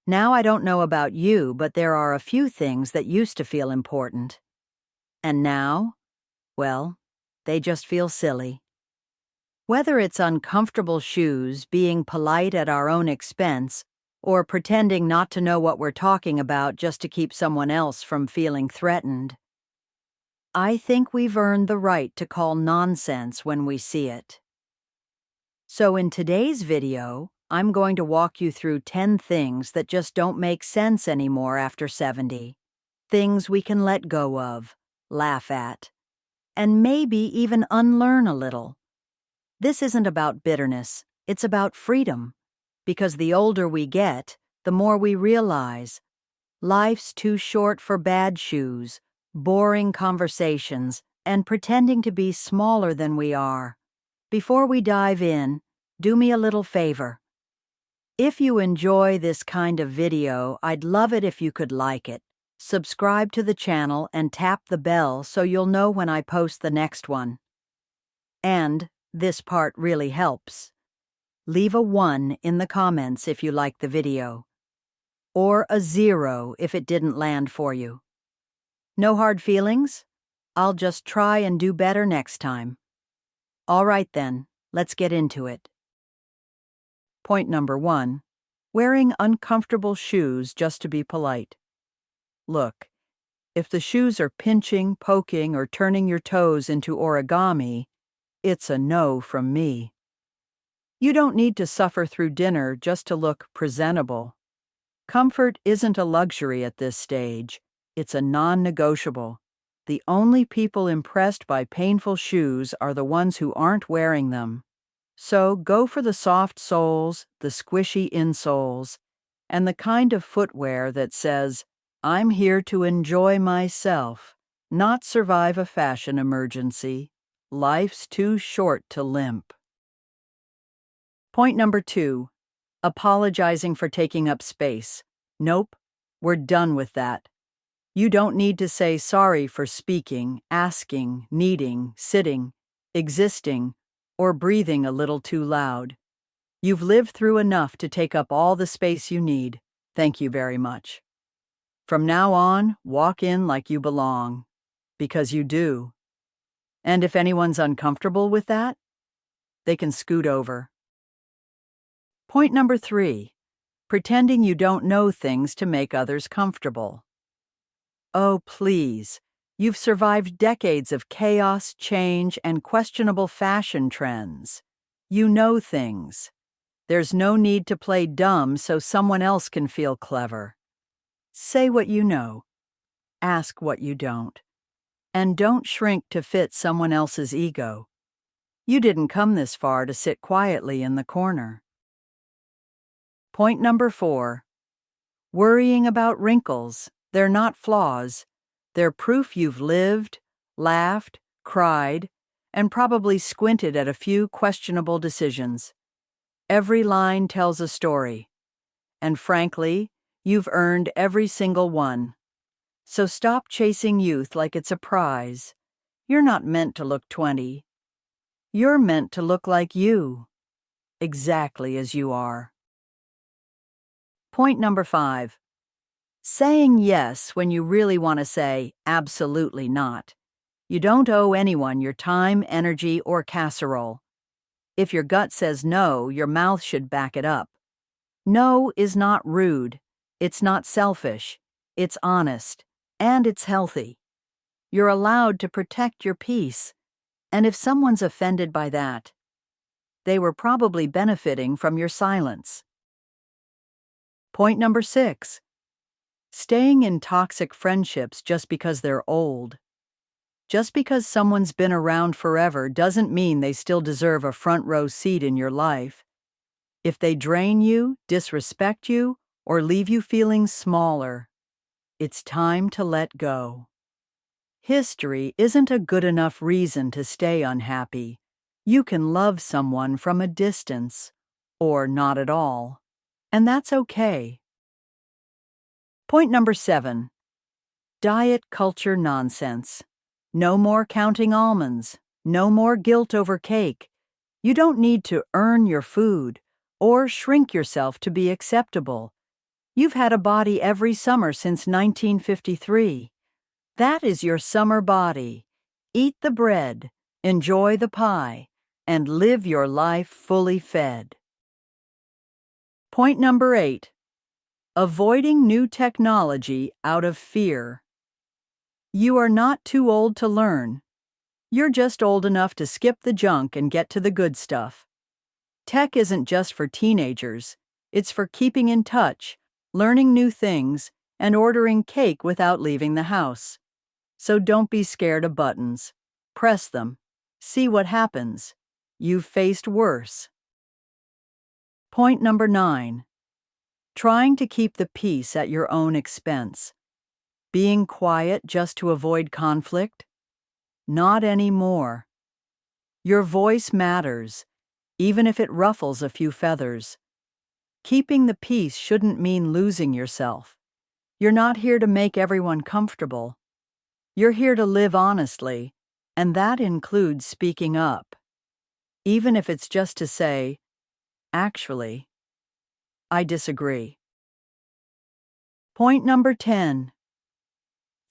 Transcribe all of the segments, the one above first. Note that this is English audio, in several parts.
Now I don't know about you, but there are a few things that used to feel important. And now, well, they just feel silly. Whether it's uncomfortable shoes, being polite at our own expense, or pretending not to know what we're talking about just to keep someone else from feeling threatened, I think we've earned the right to call nonsense when we see it. So in today's video, I'm going to walk you through 10 things that just don't make sense anymore after 70. Things we can let go of, laugh at, and maybe even unlearn a little. This isn't about bitterness, it's about freedom. Because the older we get, the more we realize life's too short for bad shoes, boring conversations, and pretending to be smaller than we are. Before we dive in, do me a little favor. If you enjoy this kind of video, I'd love it if you could like it, subscribe to the channel, and tap the bell so you'll know when I post the next one. And this part really helps. Leave a 1 in the comments if you like the video, or a 0 if it didn't land for you. No hard feelings? I'll just try and do better next time. All right then, let's get into it. Point number 1. Wearing uncomfortable shoes just to be polite. Look, if the shoes are pinching, poking, or turning your toes into origami, it's a no from me. You don't need to suffer through dinner just to look presentable. Comfort isn't a luxury at this stage. It's a non-negotiable. The only people impressed by painful shoes are the ones who aren't wearing them. So go for the soft soles, the squishy insoles, and the kind of footwear that says, "I'm here to enjoy myself, not survive a fashion emergency. Life's too short to limp." Point number 2. Apologizing for taking up space. Nope, we're done with that. You don't need to say sorry for speaking, asking, needing, sitting, existing, or breathing a little too loud. You've lived through enough to take up all the space you need. Thank you very much. From now on, walk in like you belong, because you do. And if anyone's uncomfortable with that, they can scoot over. Point number 3. Pretending you don't know things to make others comfortable. Oh, please. You've survived decades of chaos, change, and questionable fashion trends. You know things. There's no need to play dumb so someone else can feel clever. Say what you know. Ask what you don't. And don't shrink to fit someone else's ego. You didn't come this far to sit quietly in the corner. Point number 4. Worrying about wrinkles. They're not flaws. They're proof you've lived, laughed, cried, and probably squinted at a few questionable decisions. Every line tells a story. And frankly, you've earned every single one. So stop chasing youth like it's a prize. You're not meant to look 20. You're meant to look like you, exactly as you are. Point number 5. Saying yes when you really want to say absolutely not. You don't owe anyone your time, energy, or casserole. If your gut says no, your mouth should back it up. No is not rude. It's not selfish. It's honest. And it's healthy. You're allowed to protect your peace. And if someone's offended by that, they were probably benefiting from your silence. Point number 6. Staying in toxic friendships just because they're old. Just because someone's been around forever doesn't mean they still deserve a front row seat in your life. If they drain you, disrespect you, or leave you feeling smaller, it's time to let go. History isn't a good enough reason to stay unhappy. You can love someone from a distance, or not at all, and that's okay. Point number 7. Diet culture nonsense. No more counting almonds. No more guilt over cake. You don't need to earn your food or shrink yourself to be acceptable. You've had a body every summer since 1953. That is your summer body. Eat the bread, enjoy the pie, and live your life fully fed. Point number 8. Avoiding new technology out of fear. You are not too old to learn. You're just old enough to skip the junk and get to the good stuff. Tech isn't just for teenagers. It's for keeping in touch, learning new things, and ordering cake without leaving the house. So don't be scared of buttons. Press them. See what happens. You've faced worse. Point number 9. Trying to keep the peace at your own expense. Being quiet just to avoid conflict? Not anymore. Your voice matters, even if it ruffles a few feathers. Keeping the peace shouldn't mean losing yourself. You're not here to make everyone comfortable. You're here to live honestly, and that includes speaking up. Even if it's just to say, actually, I disagree. Point number 10.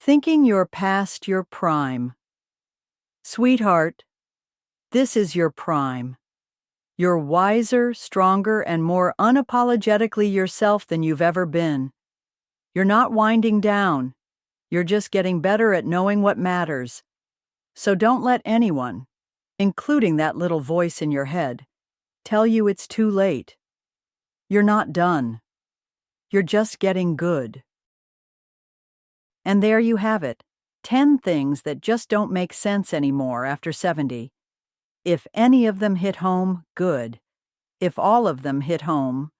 Thinking you're past your prime. Sweetheart, this is your prime. You're wiser, stronger, and more unapologetically yourself than you've ever been. You're not winding down. You're just getting better at knowing what matters. So don't let anyone, including that little voice in your head, tell you it's too late. You're not done. You're just getting good. And there you have it, 10 things that just don't make sense anymore after 70. If any of them hit home, good. If all of them hit home,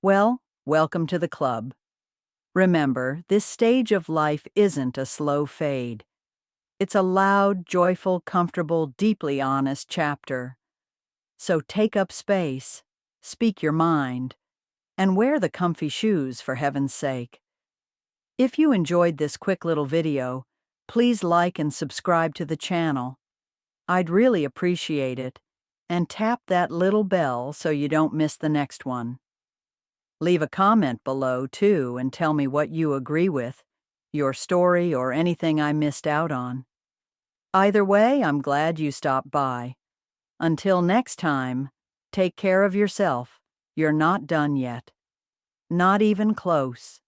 well, welcome to the club. Remember, this stage of life isn't a slow fade. It's a loud, joyful, comfortable, deeply honest chapter. So take up space, speak your mind, and wear the comfy shoes for heaven's sake. If you enjoyed this quick little video, please like and subscribe to the channel. I'd really appreciate it, and tap that little bell so you don't miss the next one. Leave a comment below, too, and tell me what you agree with, your story or anything I missed out on. Either way, I'm glad you stopped by. Until next time, take care of yourself. You're not done yet. Not even close.